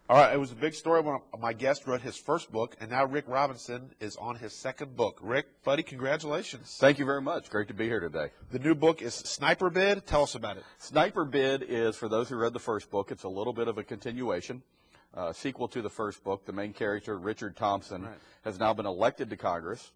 All right, it was a big story when my guest wrote his first book, and now Rick Robinson is on his second book. Rick, buddy, congratulations. Thank you very much. Great to be here today. The new book is Sniper Bid. Tell us about it. Sniper Bid is, for those who read the first book, it's a little bit of a continuation, sequel to the first book. The main character, Richard Thompson, has now been elected to Congress,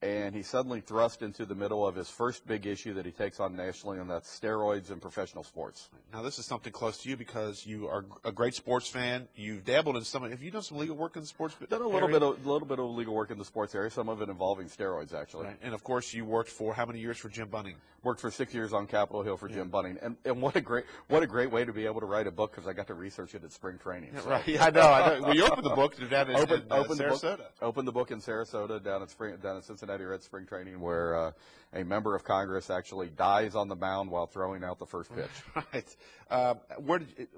and he's suddenly thrust into the middle of his first big issue that he takes on nationally, and that's steroids in professional sports. Now, this is something close to you because you are a great sports fan. You've dabbled in some. Have you done some legal work in the sports area? Done a little bit of legal work in the sports area, some of it involving steroids, actually. Right. And, of course, you worked for how many years for Jim Bunning? Worked for 6 years on Capitol Hill for Jim Bunning. And what a great way to be able to write a book, because I got to research it at spring training. So. Right. Yeah, I know. Well, you opened the book down in Sarasota. Opened the book in Sarasota, down at Cincinnati Reds spring training, where a member of Congress actually dies on the mound while throwing out the first pitch. Right.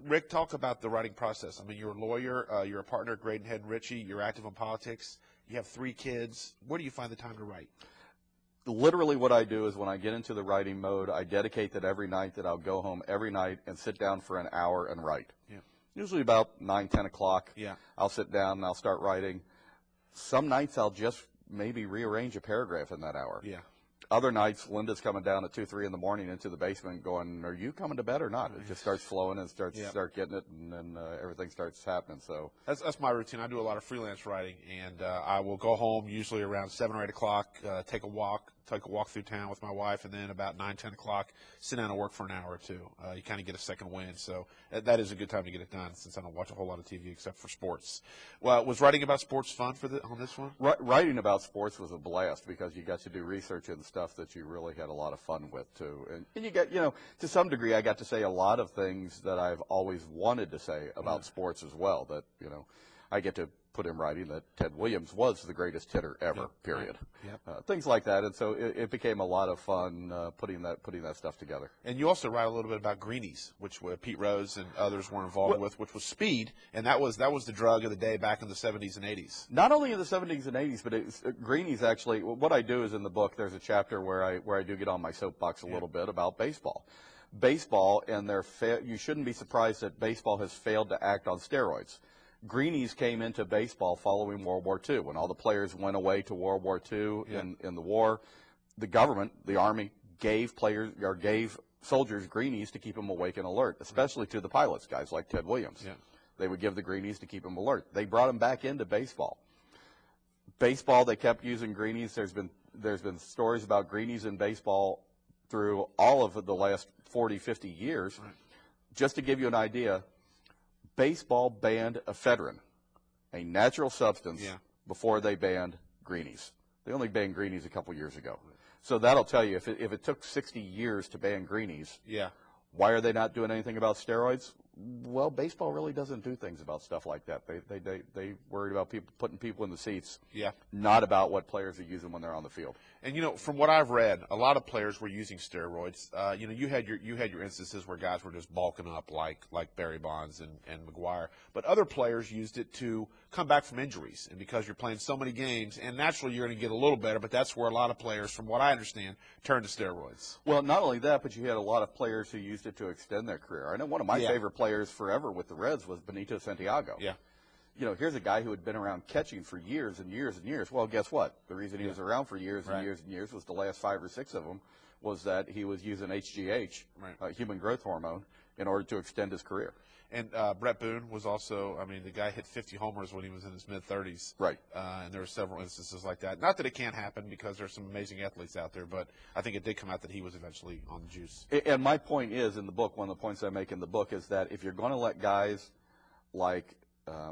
Rick, talk about the writing process. I mean, you're a lawyer. You're a partner at Graydon Ritchie. You're active in politics. You have 3 kids. Where do you find the time to write? Literally what I do is when I get into the writing mode, I dedicate that every night that I'll go home every night and sit down for an hour and write. Yeah. Usually about 9, 10 o'clock. Yeah. I'll sit down and I'll start writing. Some nights I'll just maybe rearrange a paragraph in that hour. Yeah. Other nights, Linda's coming down at 2, 3 in the morning into the basement going, are you coming to bed or not? It just starts flowing and start getting it, and then everything starts happening. So that's my routine. I do a lot of freelance writing, and I will go home usually around 7 or 8 o'clock, take a walk through town with my wife, and then about 9, 10 o'clock, sit down and work for an hour or two. You kind of get a second wind, so that is a good time to get it done, since I don't watch a whole lot of TV except for sports. Well, was writing about sports fun on this one? Writing about sports was a blast, because you got to do research and stuff that you really had a lot of fun with too, and you get, to some degree, I got to say a lot of things that I've always wanted to say about sports as well. That I get to put in writing that Ted Williams was the greatest hitter ever. Period. Yep. Things like that, and so it became a lot of fun putting that stuff together. And you also write a little bit about greenies, which Pete Rose and others were involved with, which was speed, and that was the drug of the day back in the 70s and 80s. Not only in the 70s and 80s, but greenies actually. What I do is in the book, there's a chapter where I do get on my soapbox a little bit about baseball. Baseball, and you shouldn't be surprised that baseball has failed to act on steroids. Greenies came into baseball following World War II. When all the players went away to World War II in the war, the government, the Army, gave soldiers greenies to keep them awake and alert, especially to the pilots, guys like Ted Williams. Yeah. They would give the greenies to keep them alert. They brought them back into baseball. Baseball, they kept using greenies. There's been stories about greenies in baseball through all of the last 40, 50 years. Right. Just to give you an idea, baseball banned ephedrine, a natural substance, before they banned greenies. They only banned greenies a couple years ago. So that'll tell you, if it took 60 years to ban greenies, why are they not doing anything about steroids? Well, baseball really doesn't do things about stuff like that. They worried about putting people in the seats, not about what players are using when they're on the field. And from what I've read, a lot of players were using steroids. You had your instances where guys were just bulking up like Barry Bonds and McGuire, but other players used it to come back from injuries. And because you're playing so many games, and naturally you're going to get a little better, but that's where a lot of players, from what I understand, turn to steroids. Well, not only that, but you had a lot of players who used it to extend their career. I know one of my favorite players forever with the Reds was Benito Santiago. Yeah. Here's a guy who had been around catching for years and years and years. Well, guess what? The reason he was around for years and years and years was the last 5 or 6 of them was that he was using HGH, human growth hormone, in order to extend his career. And Brett Boone was also, the guy hit 50 homers when he was in his mid-30s. Right. And there were several instances like that. Not that it can't happen, because there's some amazing athletes out there, but I think it did come out that he was eventually on the juice. And my point is, in the book, one of the points I make in the book is that if you're going to let guys like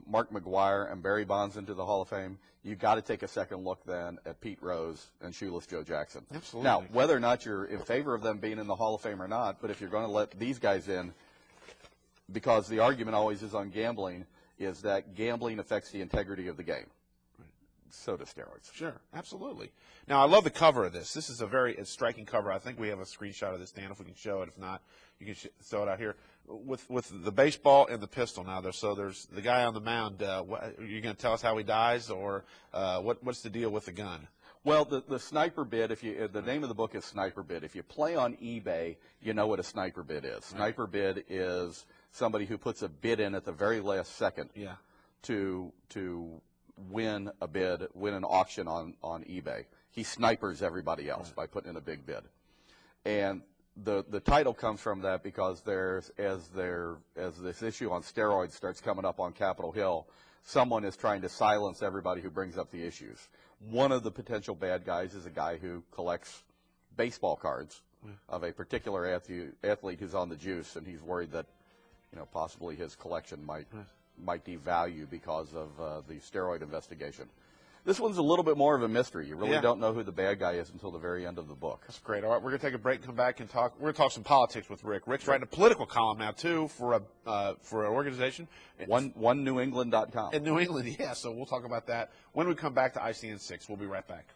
Mark McGuire and Barry Bonds into the Hall of Fame, you've got to take a second look then at Pete Rose and Shoeless Joe Jackson. Absolutely. Now, whether or not you're in favor of them being in the Hall of Fame or not, but if you're going to let these guys in, because the argument always is on gambling, is that gambling affects the integrity of the game. So does steroids. Sure, absolutely. Now, I love the cover of this. This is a very striking cover. I think we have a screenshot of this, Dan, if we can show it. If not, you can throw it out here. With the baseball and the pistol now. So there's the guy on the mound. Are you going to tell us how he dies, or what's the deal with the gun? Well, the sniper bid, the name of the book is Sniper Bid. If you play on eBay, you know what a sniper bid is. Sniper bid is somebody who puts a bid in at the very last second Yeah. to win a bid, win an auction on eBay. He snipers everybody else by putting in a big bid. And the title comes from that because as this issue on steroids starts coming up on Capitol Hill, someone is trying to silence everybody who brings up the issues. One of the potential bad guys is a guy who collects baseball cards of a particular athlete who's on the juice, and he's worried that, possibly his collection might devalue because of the steroid investigation. This one's a little bit more of a mystery. You really don't know who the bad guy is until the very end of the book. That's great. All right, we're going to take a break and come back and talk. We're going to talk some politics with Rick. Rick's writing a political column now, too, for an organization. OneNewEngland.com. In New England, yeah. So we'll talk about that when we come back to ICN 6. We'll be right back.